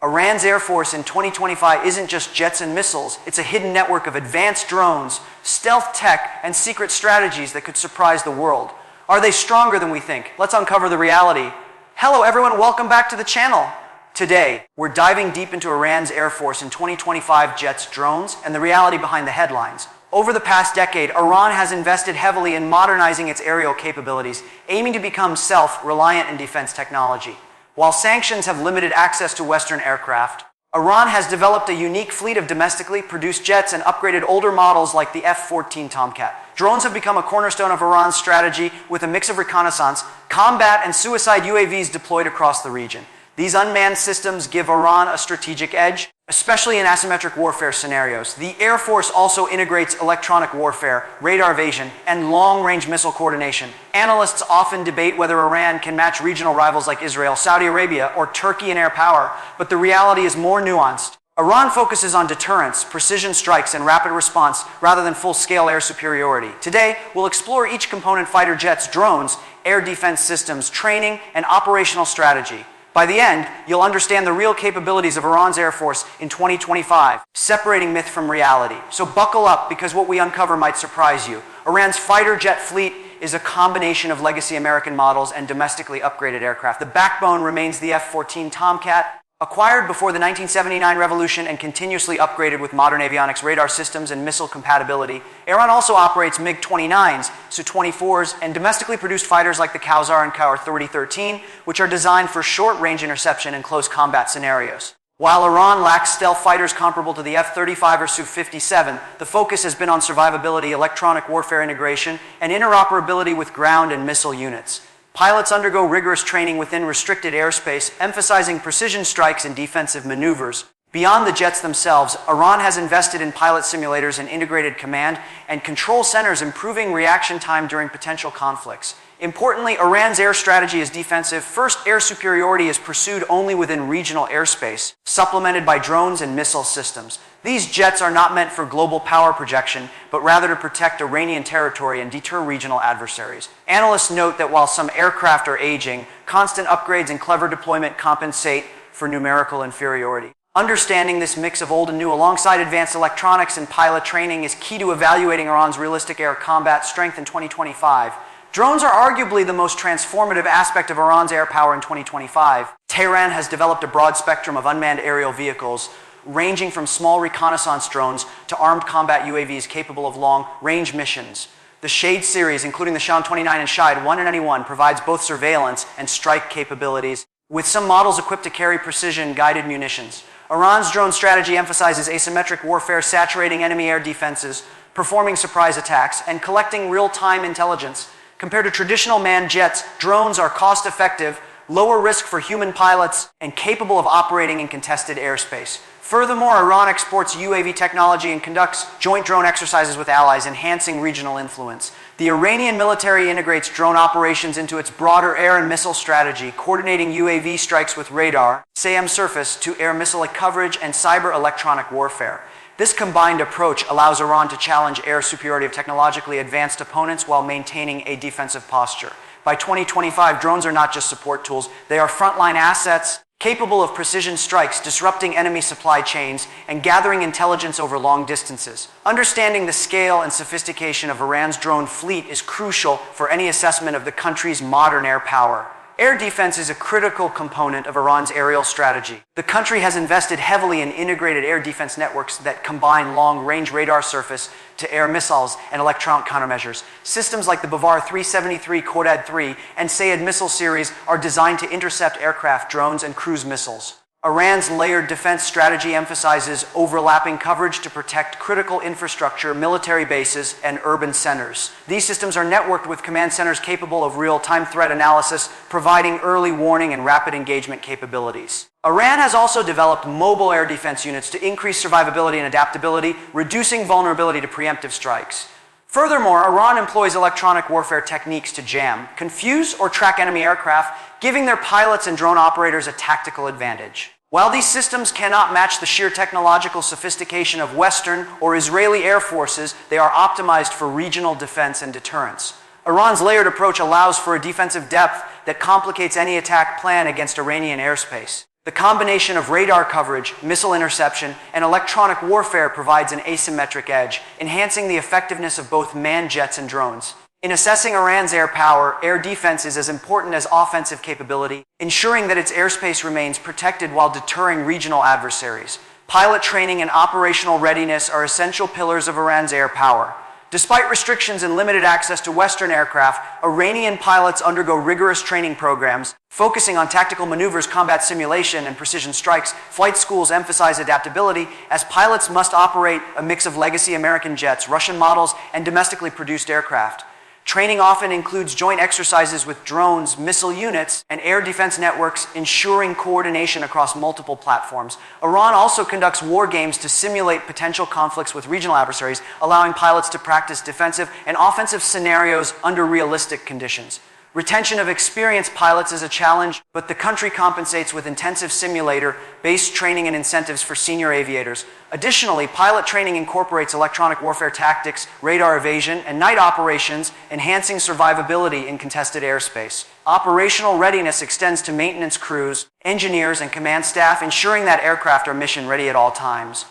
Iran's Air Force in 2025 isn't just jets and missiles, it's a hidden network of advanced drones, stealth tech, and secret strategies that could surprise the world. Are they stronger than we think? Let's uncover the reality. Hello everyone, welcome back to the channel. Today, we're diving deep into Iran's Air Force in 2025 jets, drones, and the reality behind the headlines. Over the past decade, Iran has invested heavily in modernizing its aerial capabilities, aiming to become self-reliant in defense technology. While sanctions have limited access to Western aircraft, Iran has developed a unique fleet of domestically produced jets and upgraded older models like the F-14 Tomcat. Drones have become a cornerstone of Iran's strategy with a mix of reconnaissance, combat, and suicide UAVs deployed across the region. These unmanned systems give Iran a strategic edge, especially in asymmetric warfare scenarios. The Air Force also integrates electronic warfare, radar evasion, and long-range missile coordination. Analysts often debate whether Iran can match regional rivals like Israel, Saudi Arabia, or Turkey in air power, but the reality is more nuanced. Iran focuses on deterrence, precision strikes, and rapid response rather than full-scale air superiority. Today, we'll explore each component: fighter jets, drones, air defense systems, training, and operational strategy. By the end, you'll understand the real capabilities of Iran's Air Force in 2025, separating myth from reality. So buckle up, because what we uncover might surprise you. Iran's fighter jet fleet is a combination of legacy American models and domestically upgraded aircraft. The backbone remains the F-14 Tomcat, acquired before the 1979 revolution and continuously upgraded with modern avionics, radar systems, and missile compatibility. Iran also operates MiG-29s, Su-24s, and domestically produced fighters like the Kawsar and Kaur 3013, which are designed for short-range interception and close combat scenarios. While Iran lacks stealth fighters comparable to the F-35 or Su-57, the focus has been on survivability, electronic warfare integration, and interoperability with ground and missile units. Pilots undergo rigorous training within restricted airspace, emphasizing precision strikes and defensive maneuvers. Beyond the jets themselves, Iran has invested in pilot simulators and integrated command and control centers, improving reaction time during potential conflicts. Importantly, Iran's air strategy is defensive. First, air superiority is pursued only within regional airspace, supplemented by drones and missile systems. These jets are not meant for global power projection, but rather to protect Iranian territory and deter regional adversaries. Analysts note that while some aircraft are aging, constant upgrades and clever deployment compensate for numerical inferiority. Understanding this mix of old and new alongside advanced electronics and pilot training is key to evaluating Iran's realistic air combat strength in 2025. Drones are arguably the most transformative aspect of Iran's air power in 2025. Tehran has developed a broad spectrum of unmanned aerial vehicles, ranging from small reconnaissance drones to armed combat UAVs capable of long-range missions. The Shahed series, including the Shahed 29 and Shahed 191, provides both surveillance and strike capabilities, with some models equipped to carry precision-guided munitions. Iran's drone strategy emphasizes asymmetric warfare, saturating enemy air defenses, performing surprise attacks, and collecting real-time intelligence. Compared to traditional manned jets, drones are cost-effective, lower risk for human pilots, and capable of operating in contested airspace. Furthermore, Iran exports UAV technology and conducts joint drone exercises with allies, enhancing regional influence. The Iranian military integrates drone operations into its broader air and missile strategy, coordinating UAV strikes with radar, SAM surface to air missile coverage, and cyber electronic warfare. This combined approach allows Iran to challenge air superiority of technologically advanced opponents while maintaining a defensive posture. By 2025, drones are not just support tools, they are frontline assets capable of precision strikes, disrupting enemy supply chains, and gathering intelligence over long distances. Understanding the scale and sophistication of Iran's drone fleet is crucial for any assessment of the country's modern air power. Air defense is a critical component of Iran's aerial strategy. The country has invested heavily in integrated air defense networks that combine long-range radar surface-to-air missiles and electronic countermeasures. Systems like the Bavar 373 Khordad 3 and Sayed missile series are designed to intercept aircraft, drones, and cruise missiles. Iran's layered defense strategy emphasizes overlapping coverage to protect critical infrastructure, military bases, and urban centers. These systems are networked with command centers capable of real-time threat analysis, providing early warning and rapid engagement capabilities. Iran has also developed mobile air defense units to increase survivability and adaptability, reducing vulnerability to preemptive strikes. Furthermore, Iran employs electronic warfare techniques to jam, confuse, or track enemy aircraft, giving their pilots and drone operators a tactical advantage. While these systems cannot match the sheer technological sophistication of Western or Israeli air forces, they are optimized for regional defense and deterrence. Iran's layered approach allows for a defensive depth that complicates any attack plan against Iranian airspace. The combination of radar coverage, missile interception, and electronic warfare provides an asymmetric edge, enhancing the effectiveness of both manned jets and drones. In assessing Iran's air power, air defense is as important as offensive capability, ensuring that its airspace remains protected while deterring regional adversaries. Pilot training and operational readiness are essential pillars of Iran's air power. Despite restrictions and limited access to Western aircraft, Iranian pilots undergo rigorous training programs, focusing on tactical maneuvers, combat simulation, and precision strikes. Flight schools emphasize adaptability, as pilots must operate a mix of legacy American jets, Russian models, and domestically produced aircraft. Training often includes joint exercises with drones, missile units, and air defense networks, ensuring coordination across multiple platforms. Iran also conducts war games to simulate potential conflicts with regional adversaries, allowing pilots to practice defensive and offensive scenarios under realistic conditions. Retention of experienced pilots is a challenge, but the country compensates with intensive simulator-based training and incentives for senior aviators. Additionally, pilot training incorporates electronic warfare tactics, radar evasion, and night operations, enhancing survivability in contested airspace. Operational readiness extends to maintenance crews, engineers, and command staff, ensuring that aircraft are mission-ready at all times.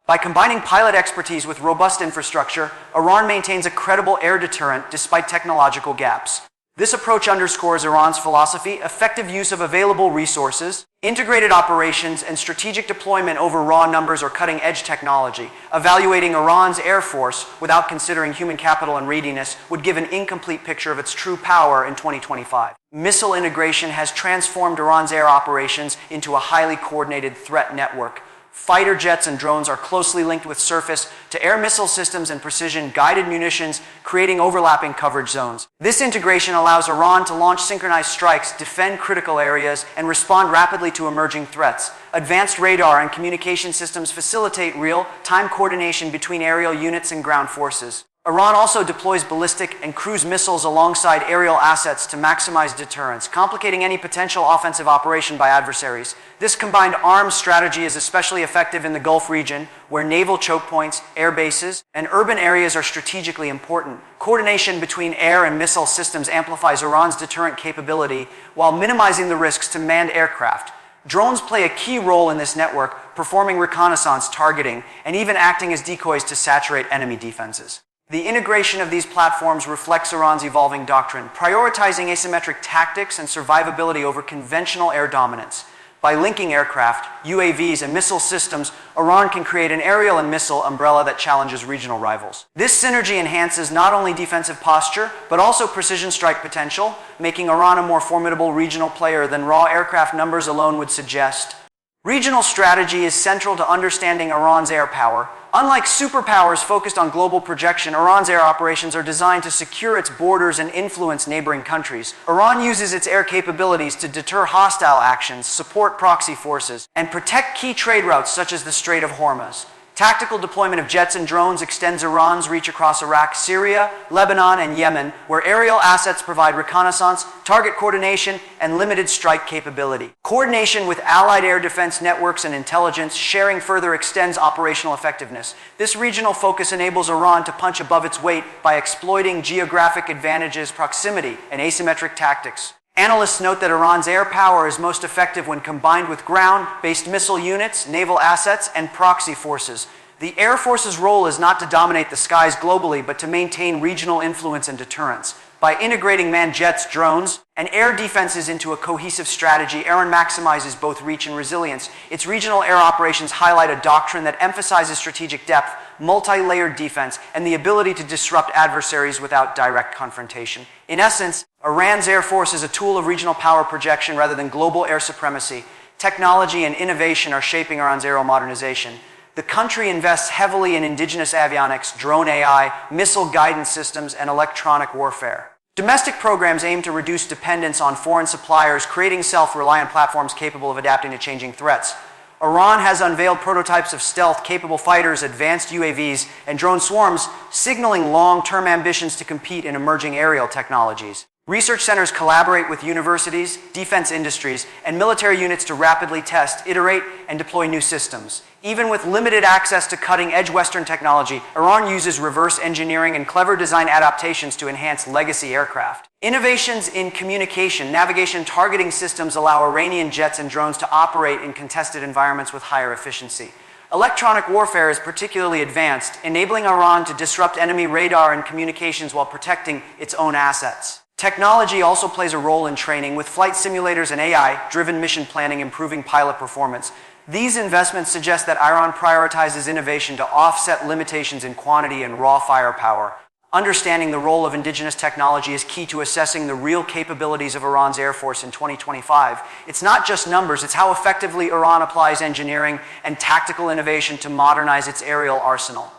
By combining pilot expertise with robust infrastructure, Iran maintains a credible air deterrent despite technological gaps. This approach underscores Iran's philosophy, effective use of available resources, integrated operations, and strategic deployment over raw numbers or cutting-edge technology. Evaluating Iran's air force without considering human capital and readiness would give an incomplete picture of its true power in 2025. Missile integration has transformed Iran's air operations into a highly coordinated threat network. Fighter jets and drones are closely linked with surface-to-air missile systems and precision-guided munitions, creating overlapping coverage zones. This integration allows Iran to launch synchronized strikes, defend critical areas, and respond rapidly to emerging threats. Advanced radar and communication systems facilitate real-time coordination between aerial units and ground forces. Iran also deploys ballistic and cruise missiles alongside aerial assets to maximize deterrence, complicating any potential offensive operation by adversaries. This combined arms strategy is especially effective in the Gulf region, where naval choke points, air bases, and urban areas are strategically important. Coordination between air and missile systems amplifies Iran's deterrent capability while minimizing the risks to manned aircraft. Drones play a key role in this network, performing reconnaissance, targeting, and even acting as decoys to saturate enemy defenses. The integration of these platforms reflects Iran's evolving doctrine, prioritizing asymmetric tactics and survivability over conventional air dominance. By linking aircraft, UAVs, and missile systems, Iran can create an aerial and missile umbrella that challenges regional rivals. This synergy enhances not only defensive posture, but also precision strike potential, making Iran a more formidable regional player than raw aircraft numbers alone would suggest. Regional strategy is central to understanding Iran's air power. Unlike superpowers focused on global projection, Iran's air operations are designed to secure its borders and influence neighboring countries. Iran uses its air capabilities to deter hostile actions, support proxy forces, and protect key trade routes such as the Strait of Hormuz. Tactical deployment of jets and drones extends Iran's reach across Iraq, Syria, Lebanon, and Yemen, where aerial assets provide reconnaissance, target coordination, and limited strike capability. Coordination with allied air defense networks and intelligence sharing further extends operational effectiveness. This regional focus enables Iran to punch above its weight by exploiting geographic advantages, proximity, and asymmetric tactics. Analysts note that Iran's air power is most effective when combined with ground-based missile units, naval assets, and proxy forces. The Air Force's role is not to dominate the skies globally, but to maintain regional influence and deterrence. By integrating manned jets, drones, and air defenses into a cohesive strategy, Iran maximizes both reach and resilience. Its regional air operations highlight a doctrine that emphasizes strategic depth, multi-layered defense, and the ability to disrupt adversaries without direct confrontation. In essence, Iran's air force is a tool of regional power projection rather than global air supremacy. Technology and innovation are shaping Iran's aero modernization. The country invests heavily in indigenous avionics, drone AI, missile guidance systems, and electronic warfare. Domestic programs aim to reduce dependence on foreign suppliers, creating self-reliant platforms capable of adapting to changing threats. Iran has unveiled prototypes of stealth-capable fighters, advanced UAVs, and drone swarms, signaling long-term ambitions to compete in emerging aerial technologies. Research centers collaborate with universities, defense industries, and military units to rapidly test, iterate, and deploy new systems. Even with limited access to cutting-edge Western technology, Iran uses reverse engineering and clever design adaptations to enhance legacy aircraft. Innovations in communication, navigation, and targeting systems allow Iranian jets and drones to operate in contested environments with higher efficiency. Electronic warfare is particularly advanced, enabling Iran to disrupt enemy radar and communications while protecting its own assets. Technology also plays a role in training, with flight simulators and AI-driven mission planning improving pilot performance. These investments suggest that Iran prioritizes innovation to offset limitations in quantity and raw firepower. Understanding the role of indigenous technology is key to assessing the real capabilities of Iran's Air Force in 2025. It's not just numbers, it's how effectively Iran applies engineering and tactical innovation to modernize its aerial arsenal.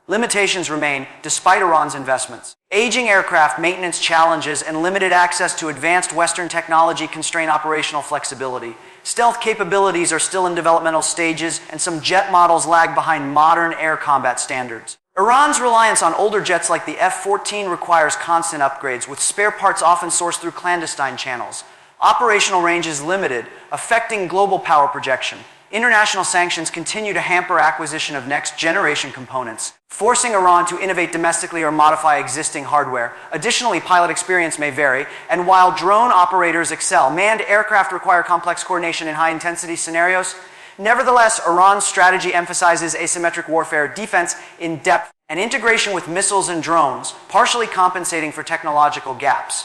Limitations remain, despite Iran's investments. Aging aircraft, maintenance challenges, and limited access to advanced Western technology constrain operational flexibility. Stealth capabilities are still in developmental stages, and some jet models lag behind modern air combat standards. Iran's reliance on older jets like the F-14 requires constant upgrades, with spare parts often sourced through clandestine channels. Operational range is limited, affecting global power projection. International sanctions continue to hamper acquisition of next-generation components, forcing Iran to innovate domestically or modify existing hardware. Additionally, pilot experience may vary, and while drone operators excel, manned aircraft require complex coordination in high-intensity scenarios. Nevertheless, Iran's strategy emphasizes asymmetric warfare, defense in depth, and integration with missiles and drones, partially compensating for technological gaps.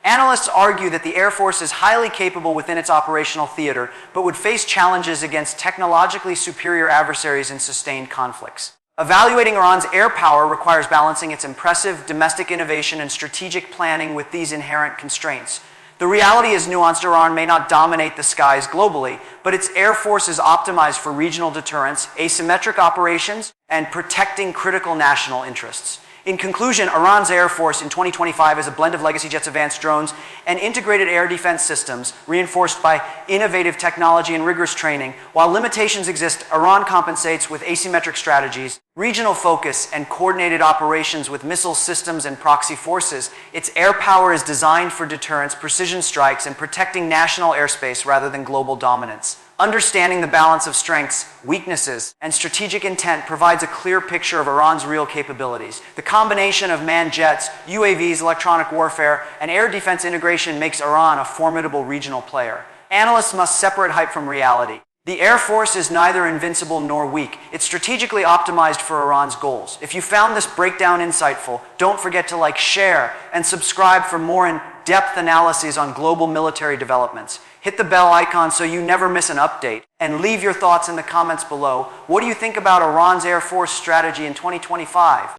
Analysts argue that the Air Force is highly capable within its operational theater, but would face challenges against technologically superior adversaries in sustained conflicts. Evaluating Iran's air power requires balancing its impressive domestic innovation and strategic planning with these inherent constraints. The reality is nuanced. Iran may not dominate the skies globally, but its air force is optimized for regional deterrence, asymmetric operations, and protecting critical national interests. In conclusion, Iran's Air Force in 2025 is a blend of legacy jets, advanced drones, and integrated air defense systems, reinforced by innovative technology and rigorous training. While limitations exist, Iran compensates with asymmetric strategies, regional focus, and coordinated operations with missile systems and proxy forces. Its air power is designed for deterrence, precision strikes, and protecting national airspace rather than global dominance. Understanding the balance of strengths, weaknesses, and strategic intent provides a clear picture of Iran's real capabilities. The combination of manned jets, UAVs, electronic warfare, and air defense integration makes Iran a formidable regional player. Analysts must separate hype from reality. The Air Force is neither invincible nor weak. It's strategically optimized for Iran's goals. If you found this breakdown insightful, don't forget to like, share, and subscribe for more in-depth analyses on global military developments. Hit the bell icon so you never miss an update, and leave your thoughts in the comments below. What do you think about Iran's Air Force strategy in 2025?